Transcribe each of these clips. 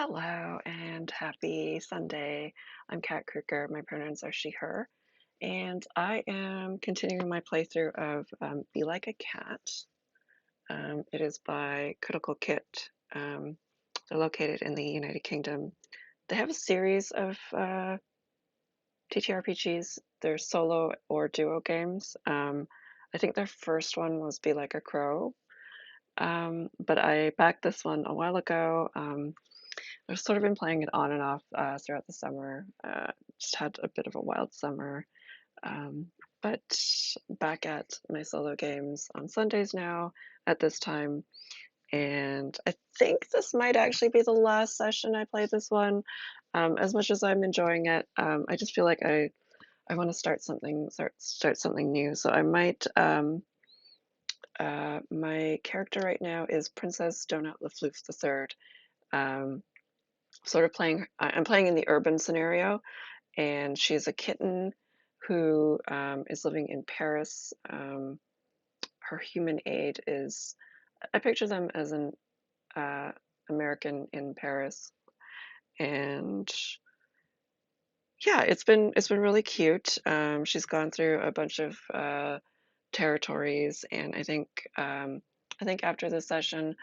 Hello and happy Sunday. I'm Kat Kruger. My pronouns are she, her, and I am continuing my playthrough of Be Like a Cat. It is by Critical Kit. They're located in the United Kingdom. They have a series of TTRPGs. They're solo or duo games. I think their first one was Be Like a Crow, but I backed this one a while ago. I've sort of been playing it on and off throughout the summer. Just had a bit of a wild summer. Um, but back at my solo games on Sundays now at this time. And I think this might actually be the last session I play this one. As much as I'm enjoying it, I just feel like I want to start something new. So I might. My character right now is Princess Donut Le Floof III. Um, sort of playing. I'm playing in the urban scenario, and she's a kitten who is living in Paris. Her human aid is, I picture them as an uh, American in Paris, and yeah, it's been really cute. She's gone through a bunch of territories, and I think after this session,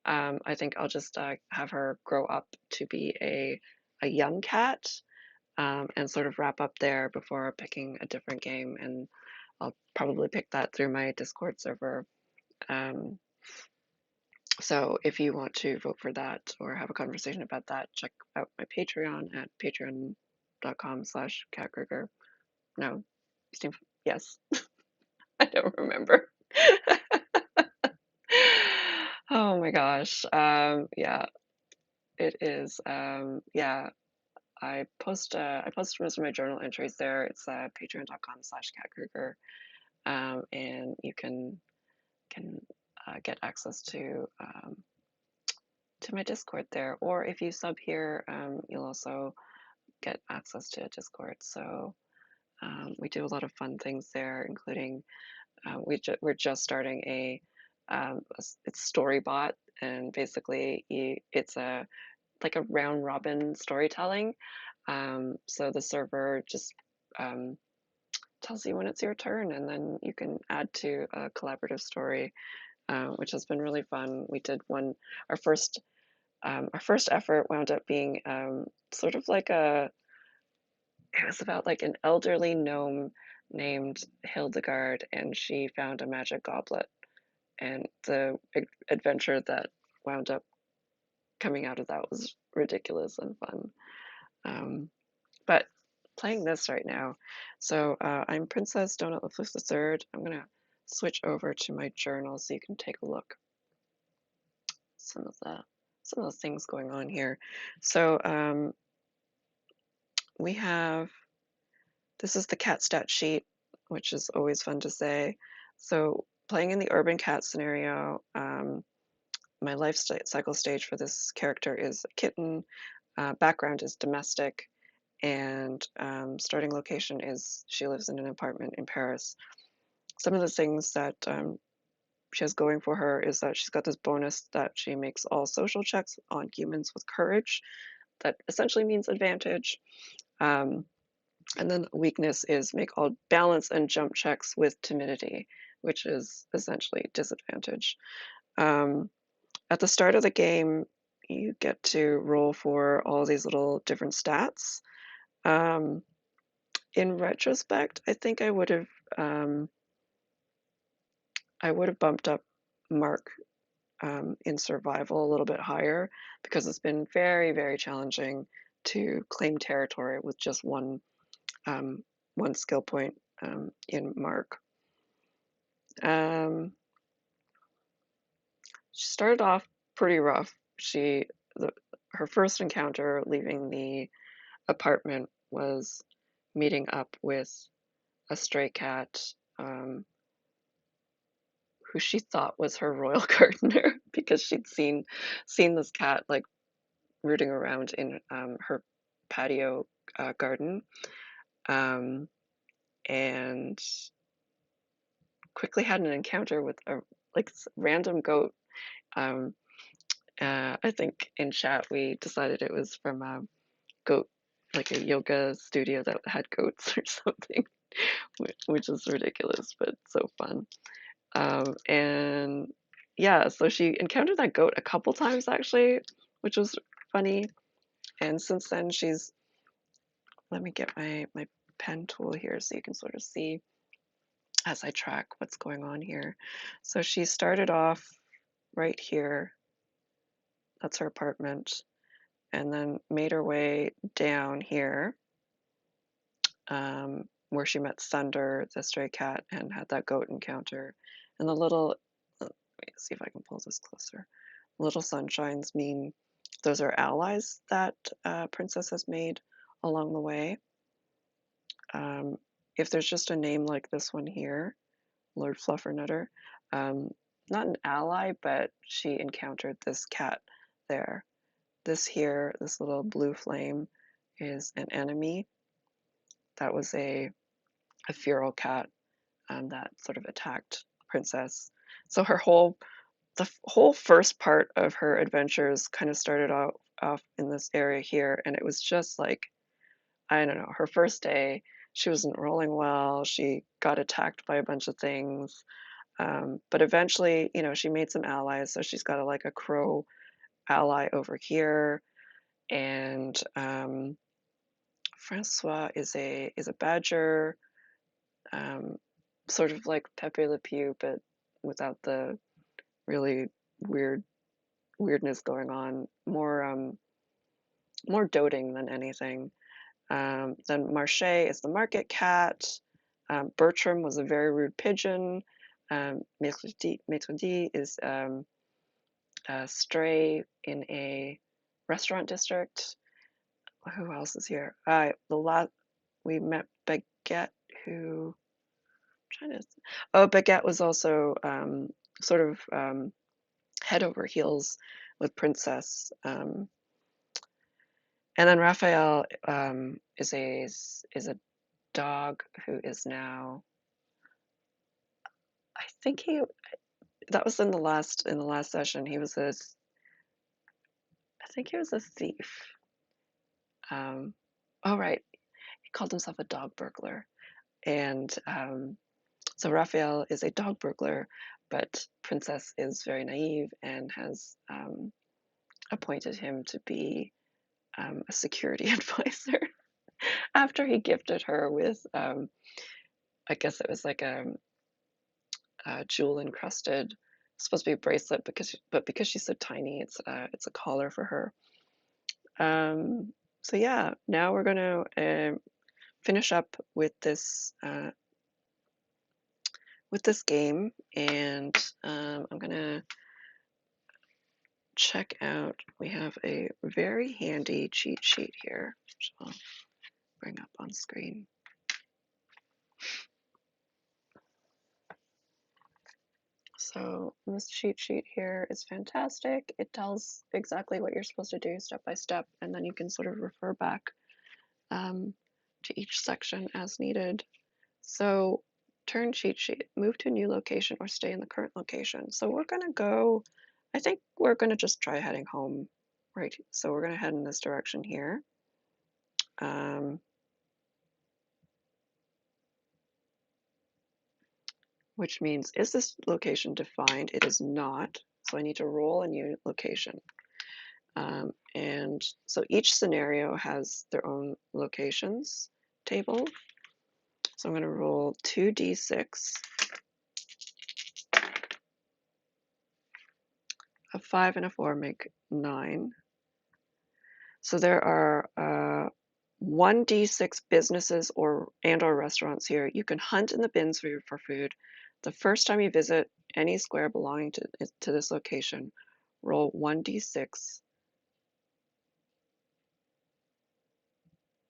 I think I'll just have her grow up to be a young cat, and sort of wrap up there before picking a different game. And I'll probably pick that through my Discord server. Um, so if you want to vote for that or have a conversation about that, check out my Patreon at patreon.com/catgregor. No, Steam. Yes, I don't remember. Oh my gosh. Yeah, it is. Yeah, I post most of my journal entries there. It's patreon.com/catgruger, and you can get access to my Discord there. Or if you sub here, you'll also get access to Discord. So we do a lot of fun things there, including we're just starting it's Storybot, and basically it's a like a round robin storytelling. So the server just um, tells you when it's your turn, and then you can add to a collaborative story, which has been really fun. We did one, our first our first effort wound up being sort of like it was about like an elderly gnome named Hildegard, and she found a magic goblet, and the adventure that wound up coming out of that was ridiculous and fun. Um, but playing this right now. So I'm Princess Donut Le Floof III. I'm gonna switch over to my journal so you can take a look some of the some of the things going on here. So we have this is the cat stat sheet, which is always fun to say. So playing in the urban cat scenario, my life cycle stage for this character is a kitten. Background is domestic, and starting location is she lives in an apartment in Paris. Some of the things that she has going for her is that she's got this bonus that she makes all social checks on humans with courage. That essentially means advantage. Um, and then weakness is make all balance and jump checks with timidity, which is essentially disadvantage. Um, at the start of the game, you get to roll for all these little different stats. Um, in retrospect, I think um, I would have bumped up Mark in survival a little bit higher, because it's been very, very challenging to claim territory with just um, one skill point in Mark. Um, she started off pretty rough. Her first encounter leaving the apartment was meeting up with a stray cat, um, who she thought was her royal gardener, because she'd seen this cat like rooting around in her patio garden, um, and quickly had an encounter with a like random goat, um, I think in chat we decided it was from a goat, like a yoga studio that had goats or something, which is ridiculous, but so fun. And yeah, so she encountered that goat a couple times actually, which was funny. And since then, let me get my pen tool here so you can sort of see as I track what's going on here. So she started off right here, that's her apartment, and then made her way down here, where she met Thunder, the stray cat, and had that goat encounter. And the little, let me see if I can pull this closer. Little sunshines mean those are allies that Princess has made along the way. Um, if there's just a name like this one here, Lord Fluffernutter, um, not an ally, but she encountered this cat there. This here, this little blue flame, is an enemy. That was a feral cat that sort of attacked Princess. So the whole first part of her adventures kind of started off in this area here, and it was just like, I don't know, her first day, she wasn't rolling well. She got attacked by a bunch of things. But eventually, she made some allies. So she's got like a crow ally over here, and Francois is a badger, um, sort of like Pepe Le Pew, but without the really weird weirdness going on. More doting than anything. Then Marche is the market cat. Bertram was a very rude pigeon. Maître is a stray in a restaurant district. Who else is here? We met Baguette, who I'm trying to. Oh, Baguette was also sort of head over heels with Princess. And then Raphael is a dog who is now. I think that was in the last session. I think he was a thief. Oh right, he called himself a dog burglar, and so Raphael is a dog burglar, but Princess is very naive and has appointed him to be a security advisor after he gifted her with, I guess it was like a jewel encrusted, supposed to be a bracelet because she's so tiny, it's a collar for her. So yeah, now we're gonna finish up with this game, and I'm gonna check out. We have a very handy cheat sheet here, which I'll bring up on screen. So this cheat sheet here is fantastic. It tells exactly what you're supposed to do step by step, and then you can sort of refer back to each section as needed. So turn cheat sheet, move to a new location or stay in the current location. So we're gonna go, I think we're gonna just try heading home, right? So we're gonna head in this direction here. Which means, is this location defined? It is not. So I need to roll a new location. And so each scenario has their own locations table. So I'm going to roll 2d6. A 5 and a 4 make 9. So there are 1d6 businesses or restaurants here. You can hunt in the bins for food. The first time you visit any square belonging to this location, roll 1d6.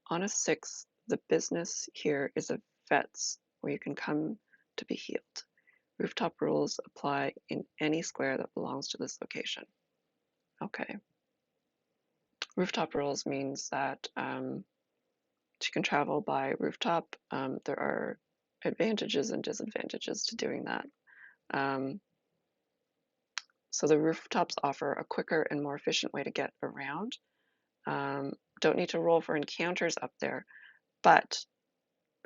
On a 6, the business here is a vet's where you can come to be healed. Rooftop rules apply in any square that belongs to this location. Okay. Rooftop rules means that you can travel by rooftop. There are advantages and disadvantages to doing that. So the rooftops offer a quicker and more efficient way to get around. Don't need to roll for encounters up there, but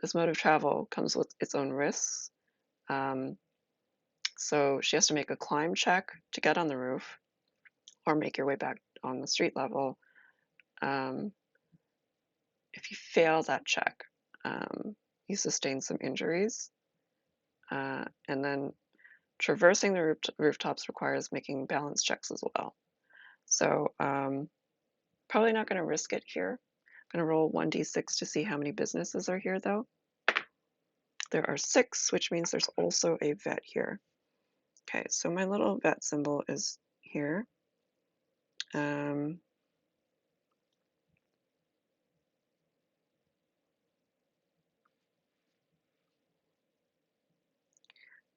this mode of travel comes with its own risks. Um, so she has to make a climb check to get on the roof or make your way back on the street level. Um, if you fail that check, you sustain some injuries. And then traversing the rooftops requires making balance checks as well. So probably not going to risk it here. I'm going to roll 1d6 to see how many businesses are here, though. There are 6, which means there's also a vet here. Okay, so my little vet symbol is here. Um,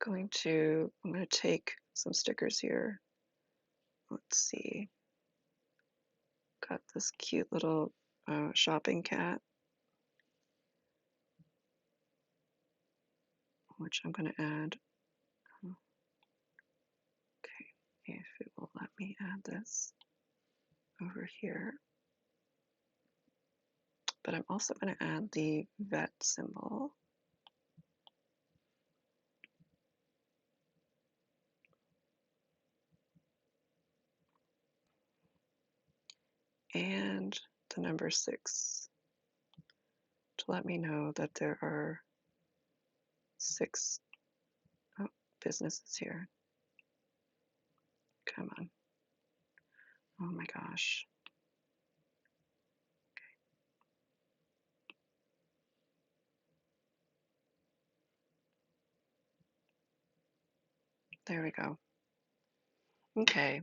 I'm going to take some stickers here. Let's see. Got this cute little shopping cat, which I'm going to add. Okay, if it will let me add this over here. But I'm also going to add the vet symbol. And the number 6 to let me know that there are 6 businesses here. Come on. Oh my gosh. There we go. Okay.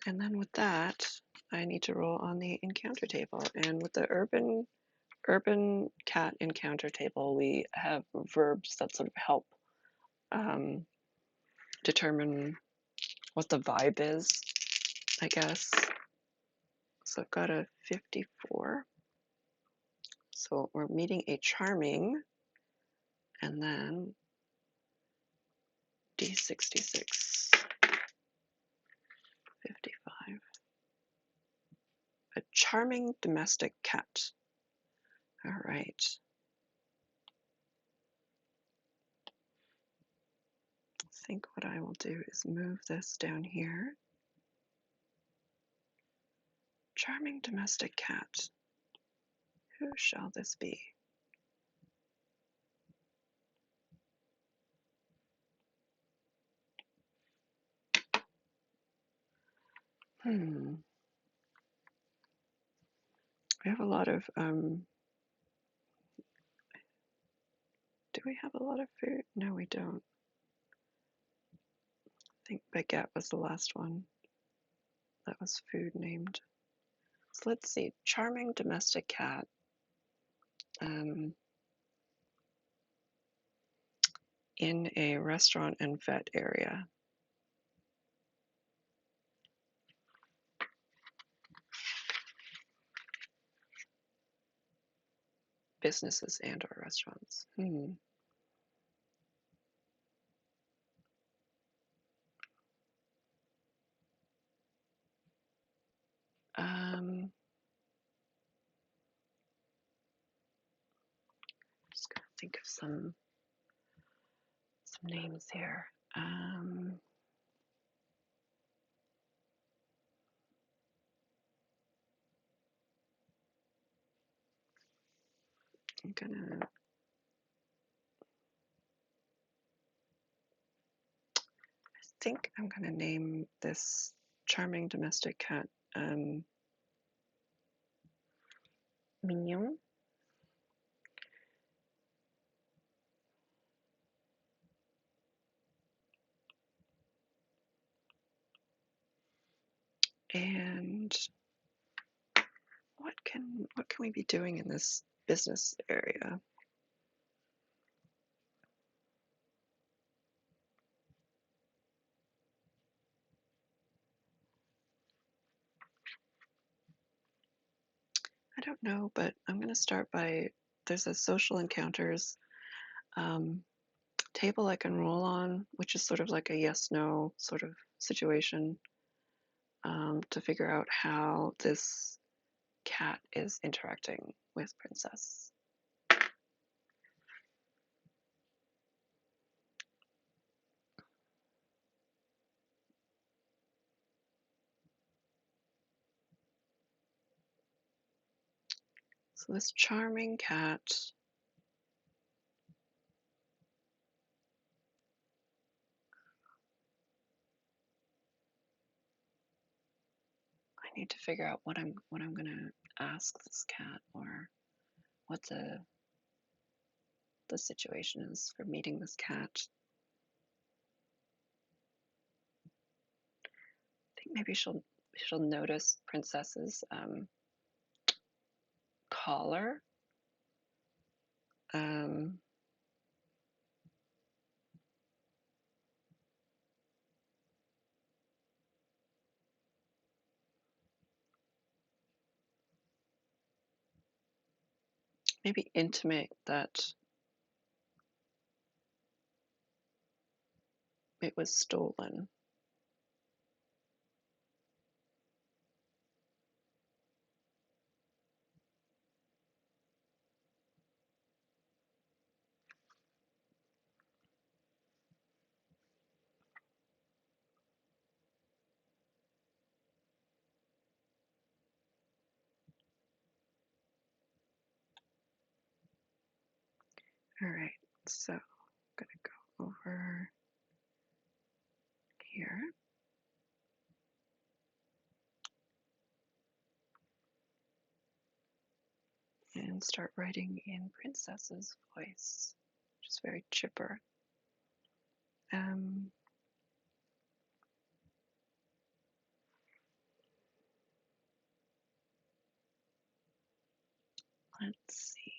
And then with that, I need to roll on the encounter table. And with the urban cat encounter table, we have verbs that sort of help determine what the vibe is, I guess. So I've got a 54. So we're meeting a charming, and then D66, 55. A charming domestic cat. All right. I think what I will do is move this down here. Charming domestic cat. Who shall this be? We have a lot of, do we have a lot of food? No, we don't. I think baguette was the last one that was food named. So let's see, charming domestic cat. In a restaurant and vet area. Businesses and or restaurants. Just gonna think of some names here. I'm gonna, I think I'm gonna name this charming domestic cat Mignon. And what can we be doing in this business area? I don't know, but I'm gonna start by, there's a social encounters. table I can roll on, which is sort of like a yes/no sort of situation, to figure out how this cat is interacting with Princess. So this charming cat I need to figure out what I'm gonna ask this cat, or what the situation is for meeting this cat. I think maybe she'll notice Princess's collar. Um, Maybe intimate that it was stolen. All right, so I'm gonna go over here and start writing in Princess's voice, which is very chipper. Um, let's see.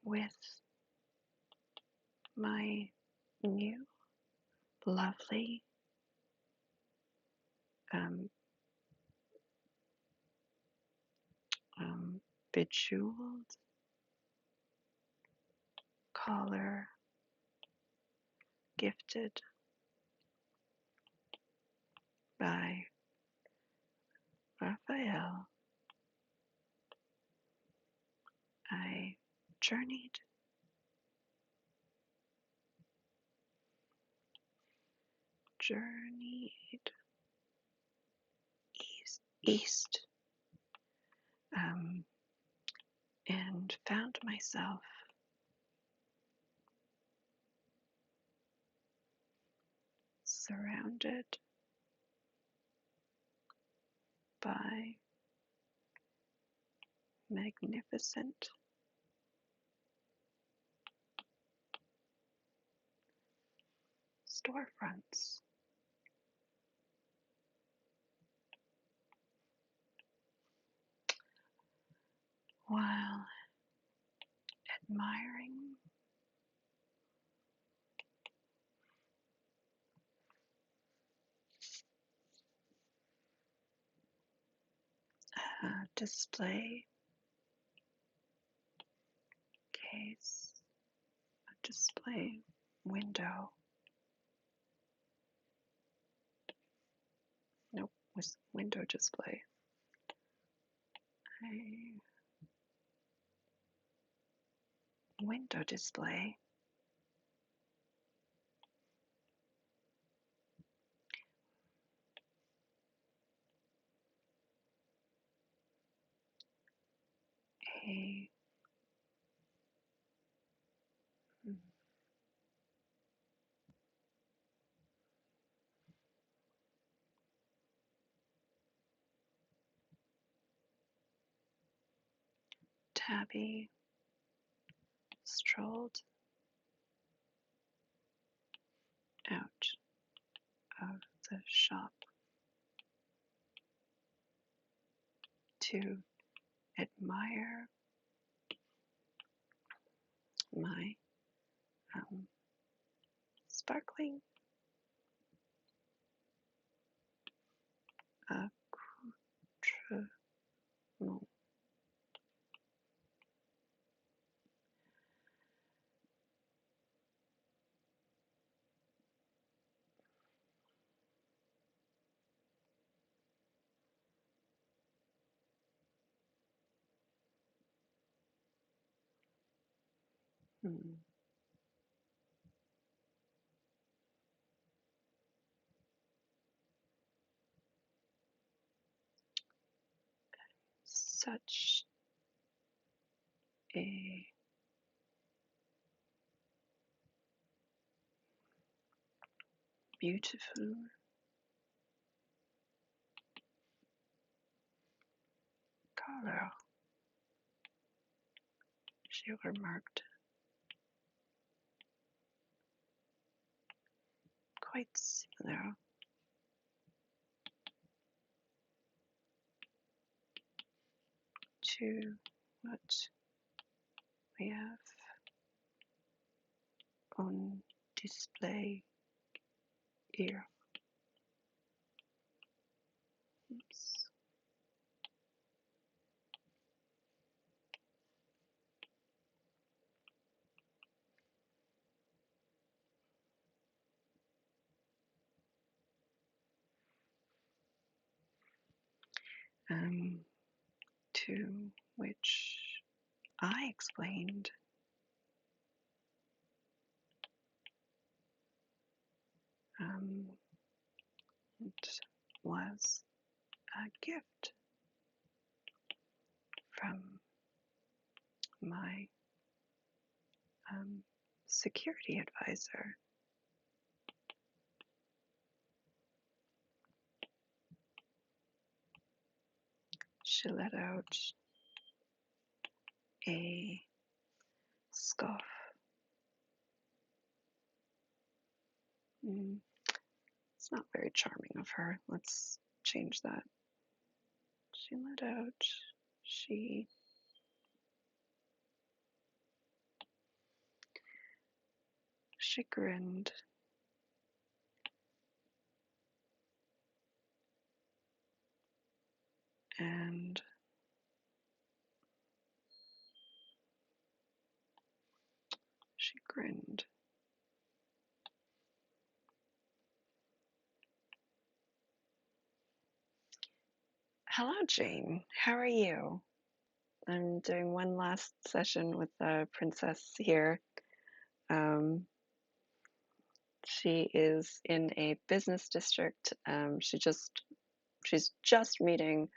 With my new lovely um, bejeweled collar gifted by Raphael, I journeyed east, and found myself surrounded by magnificent storefronts. While admiring a display case, a display window. Nope, was window display. A window display. A Tabby strolled out of the shop to admire cling. Accoutrement. Hmm. Such a beautiful color, she remarked, quite similar to what we have on display here. Oops. To which I explained it was a gift from my security advisor. She let out a scoff. It's not very charming of her. Let's change that. She let out, she grinned and she grinned. Hello, Jane. How are you? I'm doing one last session with the princess here. She is in a business district. She's just meeting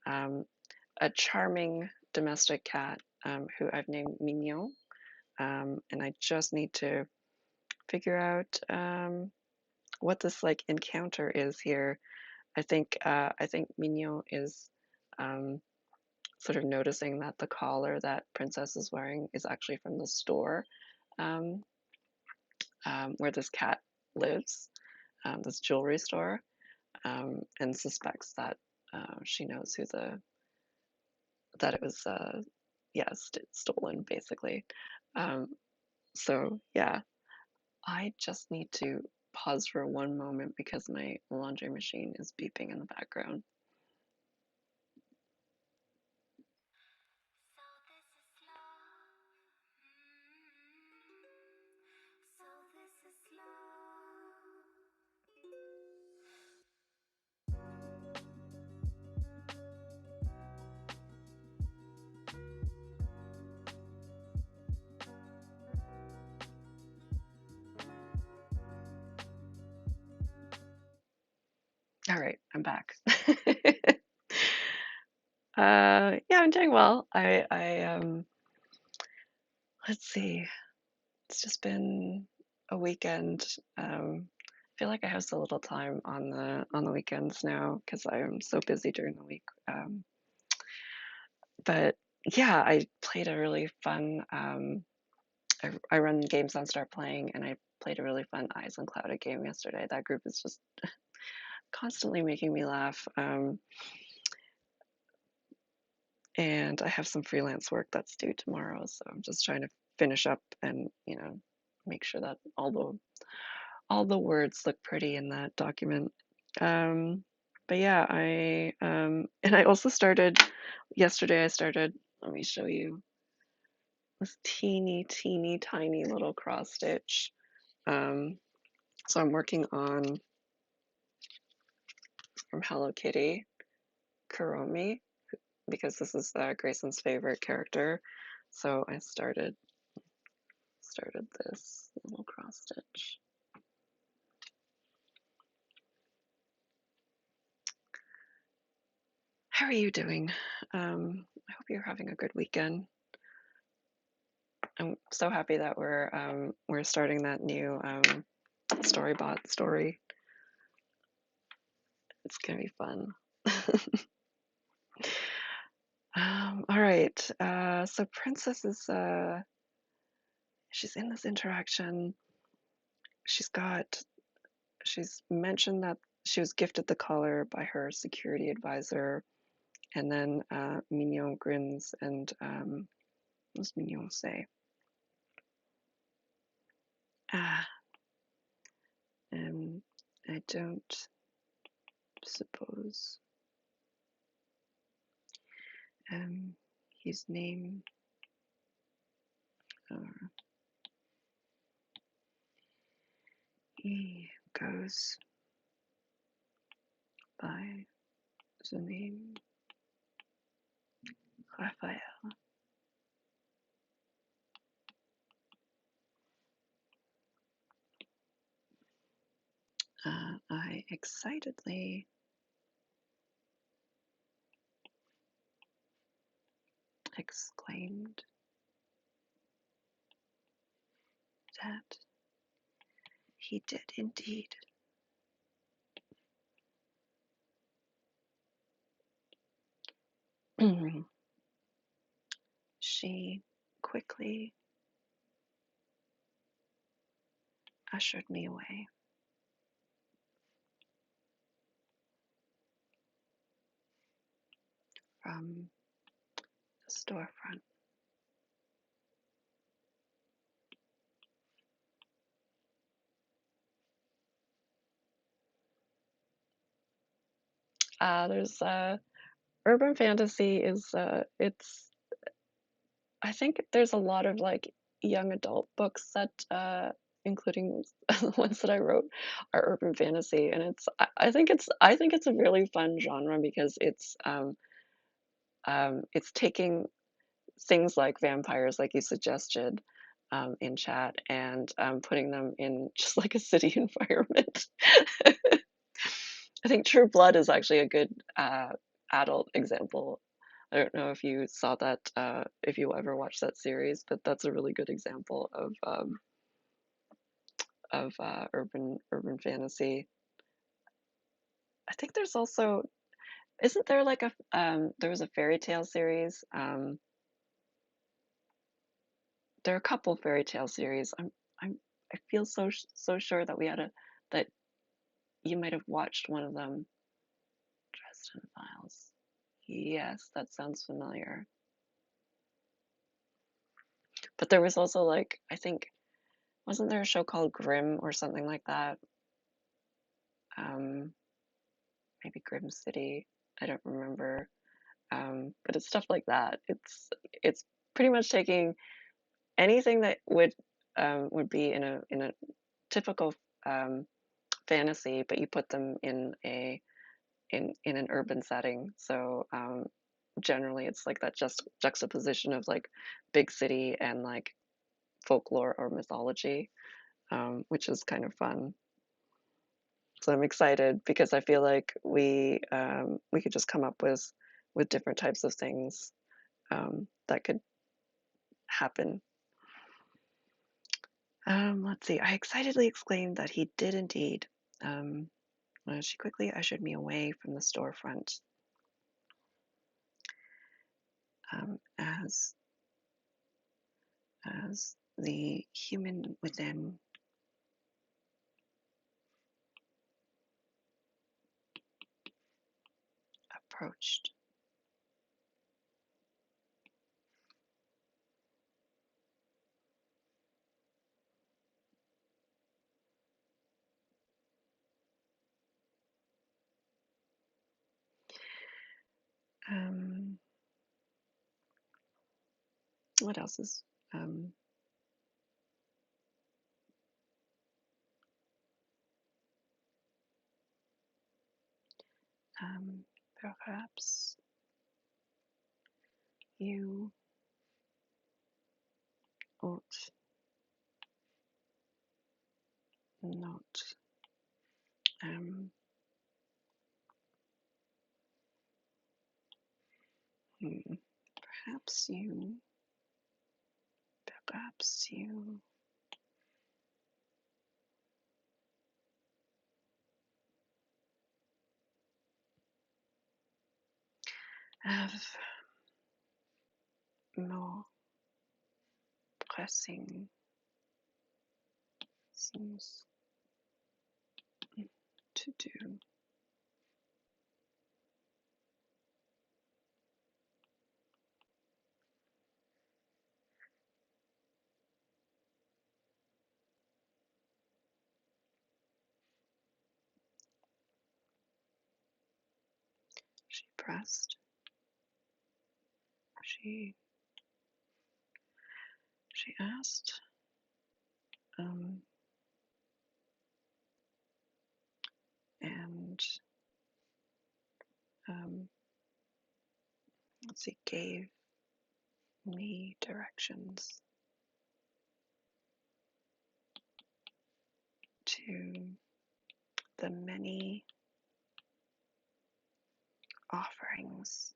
a charming domestic cat who I've named Mignon. And I just need to figure out what this like encounter is here. I think Mignon is sort of noticing that the collar that Princess is wearing is actually from the store um, where this cat lives, this jewelry store, and suspects that she knows that it was stolen basically. Um, so yeah, I just need to pause for one moment because my laundry machine is beeping in the background. All right, I'm back. Yeah, I'm doing well. Let's see. It's just been a weekend. I feel like I have so little time on the weekends now because I'm so busy during the week. But yeah, I played a really fun. I run games on Start Playing, and I played a really fun Eyes Unclouded game yesterday. That group is just constantly making me laugh. And I have some freelance work that's due tomorrow, so I'm just trying to finish up and make sure that all the words look pretty in that document. Um, but yeah, and I also started yesterday. I started. Let me show you this teeny tiny little cross stitch. Um, so I'm working on from Hello Kitty, Kuromi, because this is Grayson's favorite character. So I started this little cross stitch. How are you doing? I hope you're having a good weekend. I'm so happy that we're starting that new Storybot story. It's gonna be fun. All right. So Princess is she's in this interaction. She's mentioned that she was gifted the collar by her security advisor, and then Mignon grins and what does Mignon say? Ah, I don't suppose his name or he goes by the name Raphael. I excitedly exclaimed that he did indeed. She quickly ushered me away from the storefront. There's urban fantasy is it's I think there's a lot of like young adult books that including the ones that I wrote are urban fantasy, and I think it's a really fun genre because it's taking things like vampires, like you suggested in chat, and putting them in just like a city environment. I think True Blood is actually a good adult example. I don't know if you saw that, if you ever watched that series, but that's a really good example of urban fantasy. I think there's also isn't there like a there was a fairy tale series. There are a couple fairy tale series. I feel so sure that we had a that you might have watched one of them. Dresden Files. Yes, that sounds familiar. But there was also like I think wasn't there a show called Grimm or something like that? Um, maybe Grimm City. I don't remember. But it's stuff like that. It's pretty much taking anything that would be in a typical um, fantasy, but you put them in in an urban setting. So generally, it's like that just juxtaposition of like big city and like folklore or mythology, which is kind of fun. So I'm excited because I feel like we could just come up with different types of things that could happen. Let's see. I excitedly exclaimed that he did indeed. Um, she quickly ushered me away from the storefront as the human within approached. Um, what else is perhaps you ought not um, hmm, perhaps you have more pressing things to do. She pressed. She asked, and let's see, gave me directions to the many offerings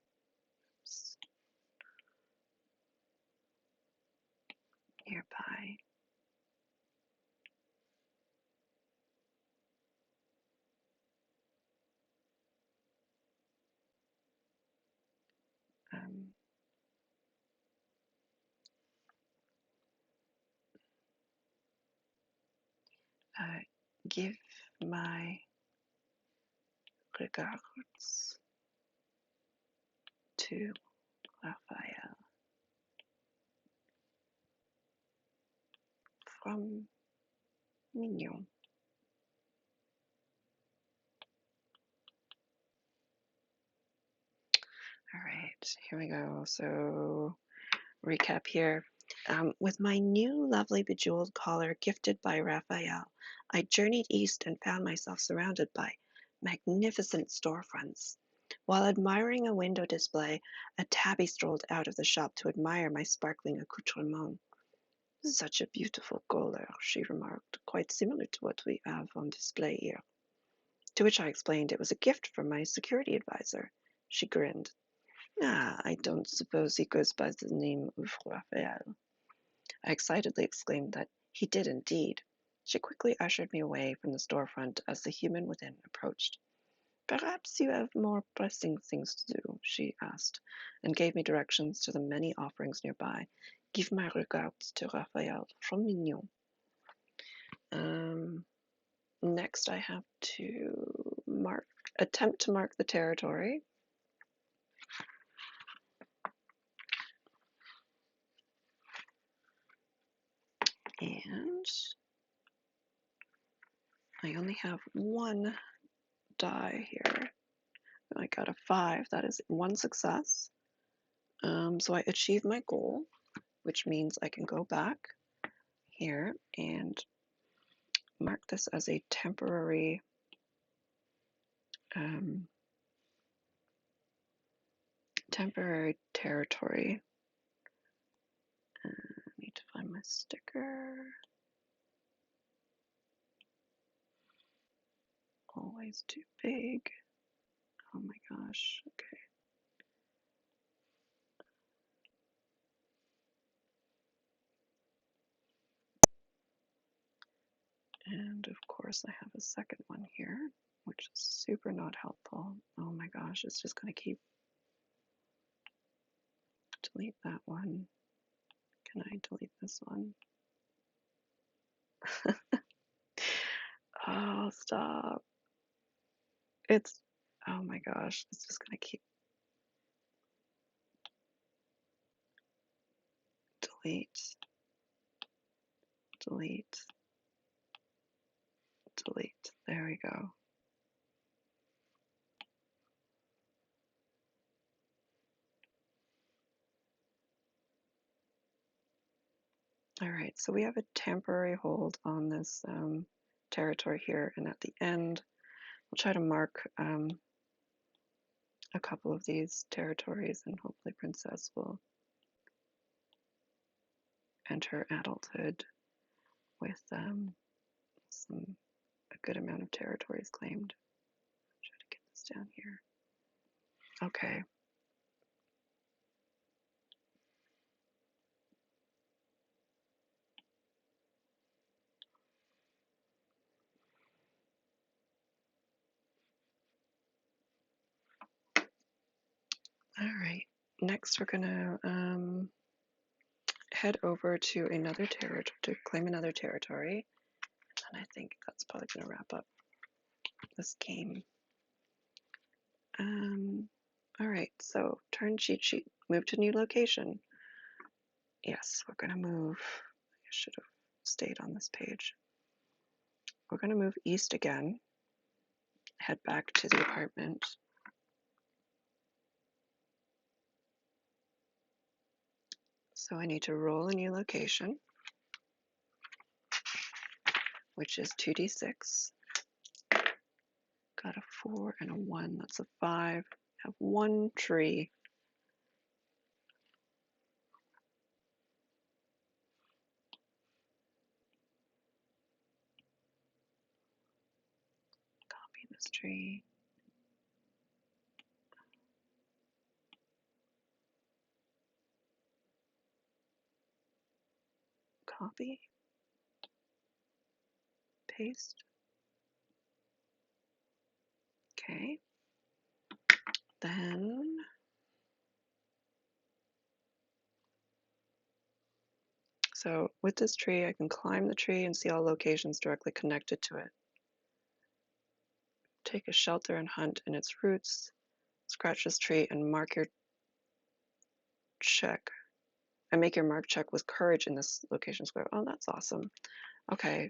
nearby. Um, give my regards to Raphael from Mignon. All right, here we go. So, recap here. With my new lovely bejeweled collar gifted by Raphael, I journeyed east and found myself surrounded by magnificent storefronts. While admiring a window display, a tabby strolled out of the shop to admire my sparkling accoutrement. Such a beautiful collar, she remarked, quite similar to what we have on display here. To which I explained it was a gift from my security advisor. She grinned. Ah, I don't suppose he goes by the name of Raphael. I excitedly exclaimed that he did indeed. She quickly ushered me away from the storefront as the human within approached. Perhaps you have more pressing things to do, she asked, and gave me directions to the many offerings nearby. Give my regards to Raphael from Mignon. Next, I have to attempt to mark the territory. And I only have one die here. I got a 5. That is one success. So I achieved my goal, which means I can go back here and mark this as a temporary territory. I need to find my sticker. Always too big. Oh my gosh. Okay. And of course, I have a second one here, which is super not helpful. Oh my gosh, it's just going to keep. Delete that one. Can I delete this one? Oh, stop. Oh my gosh, it's just going to keep. Delete, delete, delete. There we go. So we have a temporary hold on this territory here, and at the end, we'll try to mark a couple of these territories, and hopefully Princess will enter adulthood with a good amount of territories claimed. Try to get this down here. Okay. All right. Next, we're gonna head over to another territory to claim another territory, and I think that's probably gonna wrap up this game. All right. So turn cheat sheet. Move to new location. Yes, we're gonna move. I should have stayed on this page. We're gonna move east again. Head back to the apartment. So I need to roll a new location, which is 2d6. Got a 4 and a 1. That's a 5. Have one tree. Copy this tree. Copy. Paste. Okay. Then so with this tree, I can climb the tree and see all locations directly connected to it. Take a shelter and hunt in its roots. Scratch this tree and mark your check. And make your mark check with courage in this location square. Oh, that's awesome. Okay.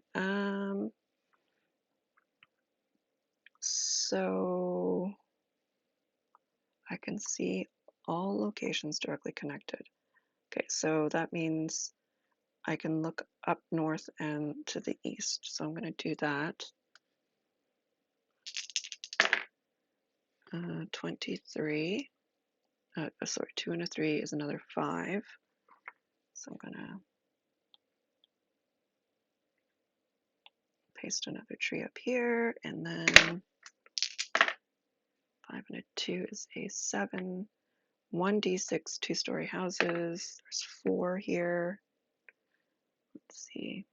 So I can see all locations directly connected. Okay, so that means I can look up north and to the east. So I'm going to do that. 23. Sorry, 2 and a 3 is another 5. So I'm going to paste another tree up here. And then 5 and a 2 is a 7. 1d6 two-story houses. There's 4 here. Let's see.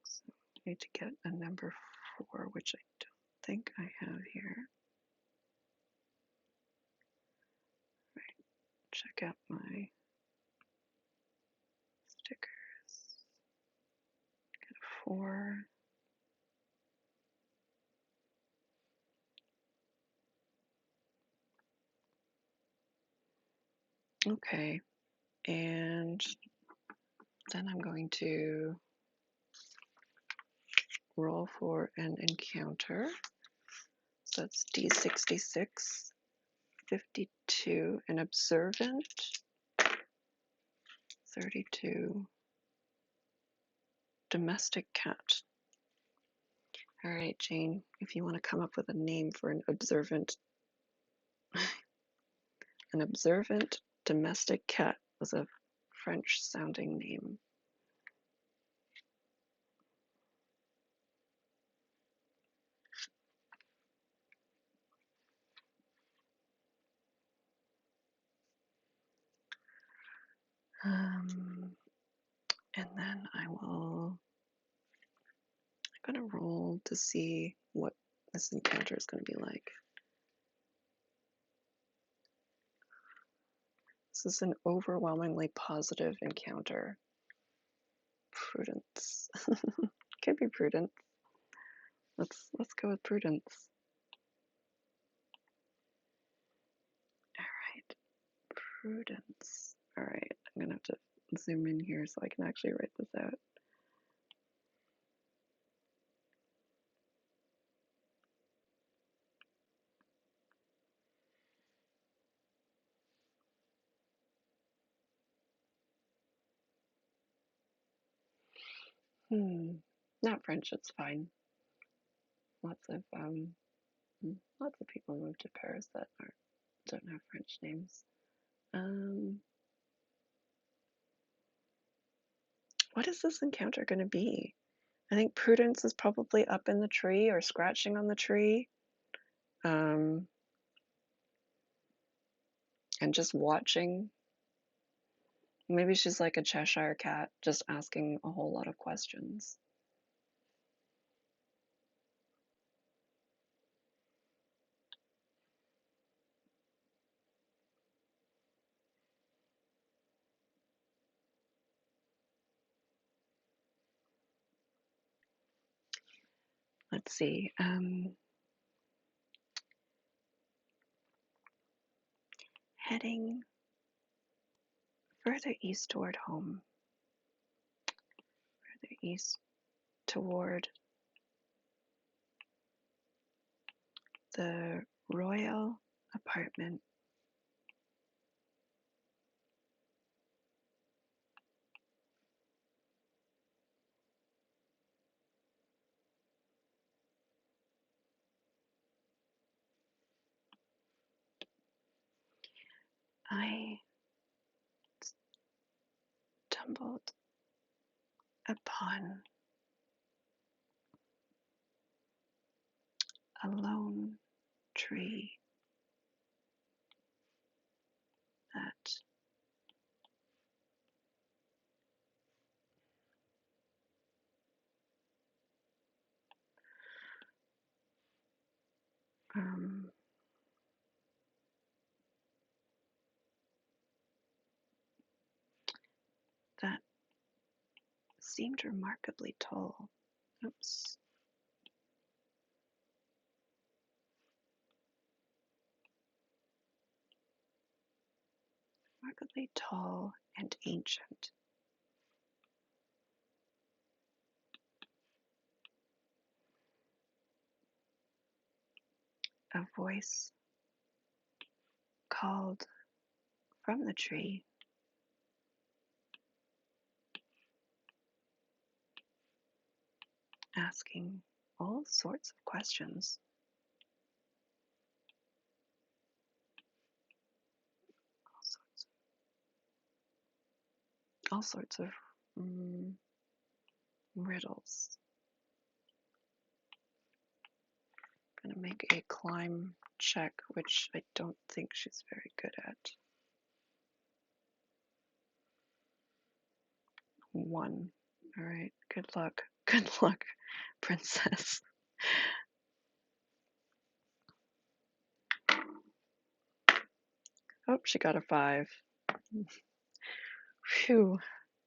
So I need to get a number 4, which I don't think I have here. Right. Check out my stickers. Get a 4. Okay. And then I'm going to roll for an encounter. So that's D66, 52, an observant, 32, domestic cat. All right, Jane, if you want to come up with a name for an observant domestic cat was a French sounding name. And then I'm going to roll to see what this encounter is going to be like. This is an overwhelmingly positive encounter. Prudence. Could be prudence. Let's go with prudence. All right, prudence. All right, I'm gonna have to zoom in here so I can actually write this out. Not French, it's fine. Lots of lots of people move to Paris that don't have French names. What is this encounter going to be? I think Prudence is probably up in the tree or scratching on the tree. And just watching. Maybe she's like a Cheshire cat, just asking a whole lot of questions. Let's see. Heading further east toward home. Further east toward the royal apartment. I stumbled upon a lone tree that that seemed remarkably tall. Oops. Remarkably tall and ancient. A voice called from the tree, asking all sorts of questions. All sorts of riddles. I'm gonna make a climb check, which I don't think she's very good at. 1. All right, good luck. Good luck, princess. Oh, she got a 5. Phew.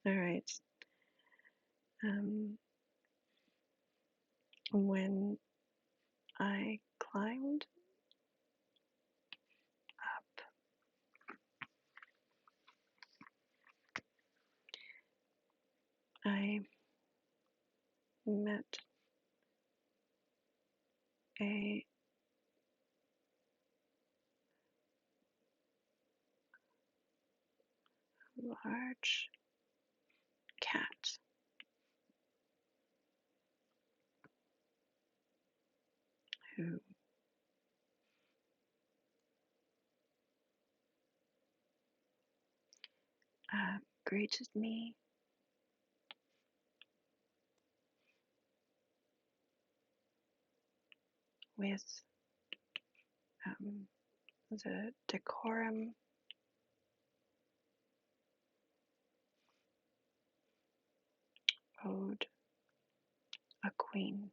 All right. When I climbed up, I met a large cat who greeted me with the decorum owed a queen.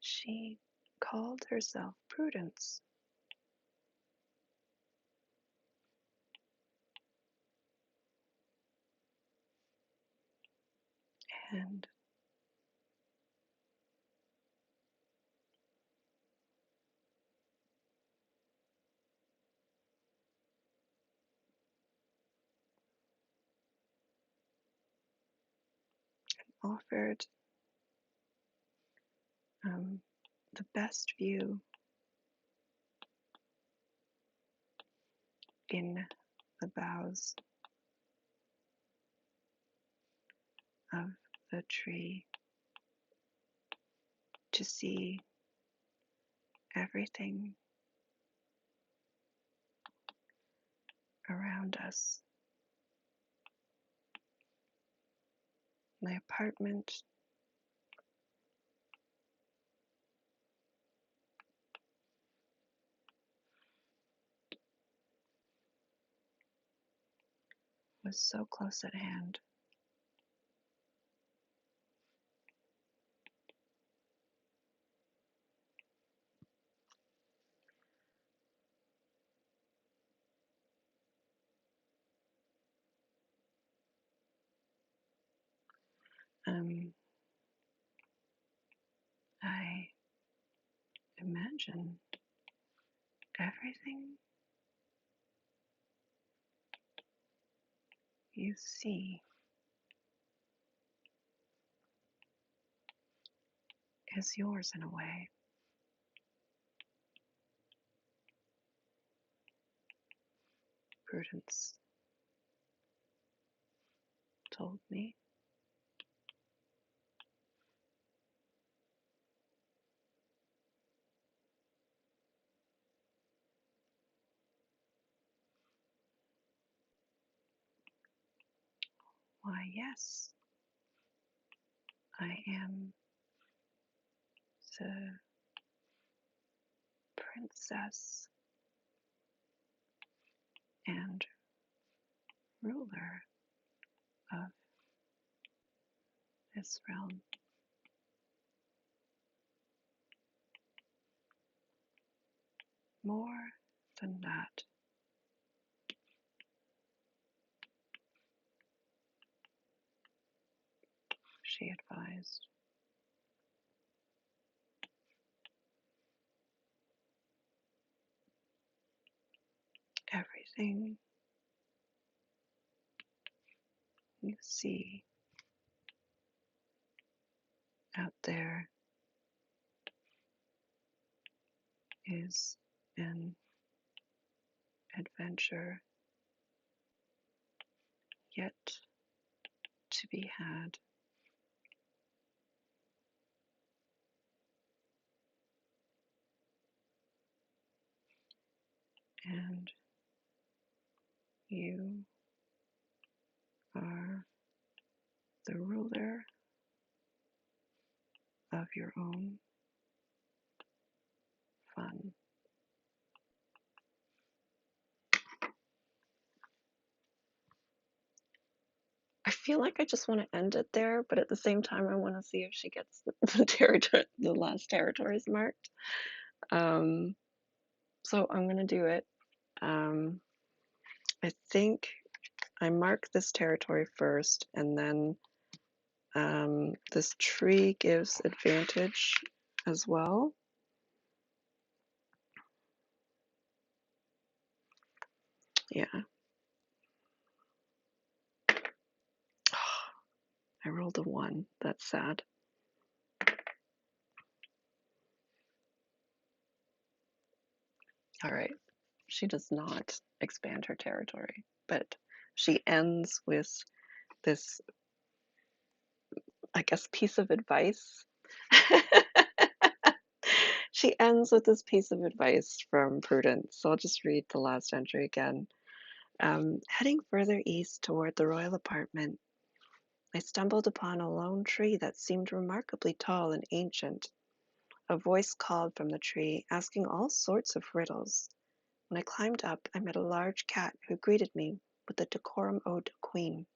She called herself Prudence. and offered the best view in the boughs of the tree to see everything around us. My apartment was so close at hand. I imagine everything you see is yours in a way. Prudence told me. Why, yes, I am the princess and ruler of this realm. More than that, she advised. Everything you see out there is an adventure yet to be had. And you are the ruler of your own fun. I feel like I just want to end it there, but at the same time, I want to see if she gets the territory, the last territories marked. Um, so I'm gonna do it. Um, I think I mark this territory first, and then this tree gives advantage as well. Yeah. I rolled a 1. That's sad. All right. She does not expand her territory, but she ends with this, I guess, piece of advice. She ends with this piece of advice from Prudence. So I'll just read the last entry again. Heading further east toward the royal apartment, I stumbled upon a lone tree that seemed remarkably tall and ancient. A voice called from the tree, asking all sorts of riddles. When I climbed up, I met a large cat who greeted me with the decorum owed a queen.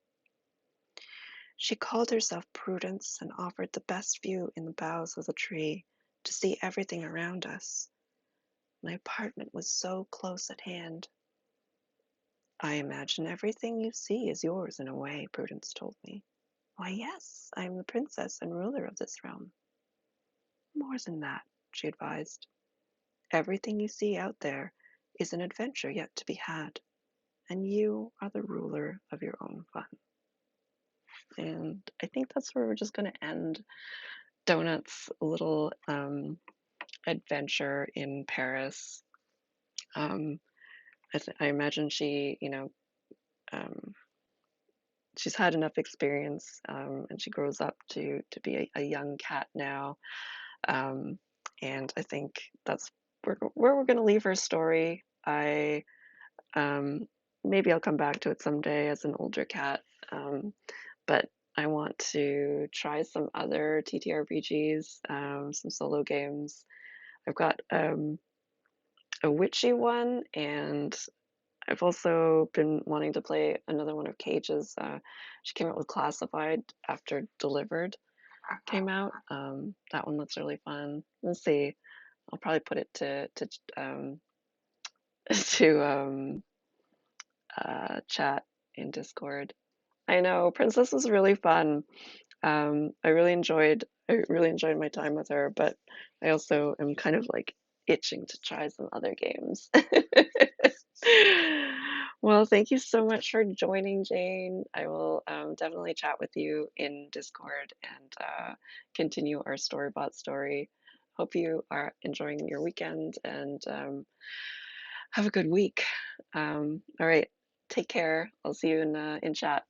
She called herself Prudence and offered the best view in the boughs of the tree to see everything around us. My apartment was so close at hand. I imagine everything you see is yours in a way, Prudence told me. Why, yes, I am the princess and ruler of this realm. More than that, she advised. Everything you see out there is an adventure yet to be had, and you are the ruler of your own fun. And I think that's where we're just going to end Donut's little adventure in Paris. Um, I imagine she, um, she's had enough experience, and she grows up to be a young cat now. Um, and I think that's where we're going to leave her story. Um, Maybe I'll come back to it someday as an older cat. But I want to try some other TTRPGs, some solo games. I've got a witchy one, and I've also been wanting to play another one of Cage's. She came out with Classified after Delivered came out. That one looks really fun. We'll see. I'll probably put it to to chat in Discord. I know Princess was really fun. I really enjoyed my time with her, but I also am kind of like itching to try some other games. Well, thank you so much for joining, Jane. I will definitely chat with you in Discord and continue our Storybot story. Hope you are enjoying your weekend and have a good week. All right, take care. I'll see you in chat.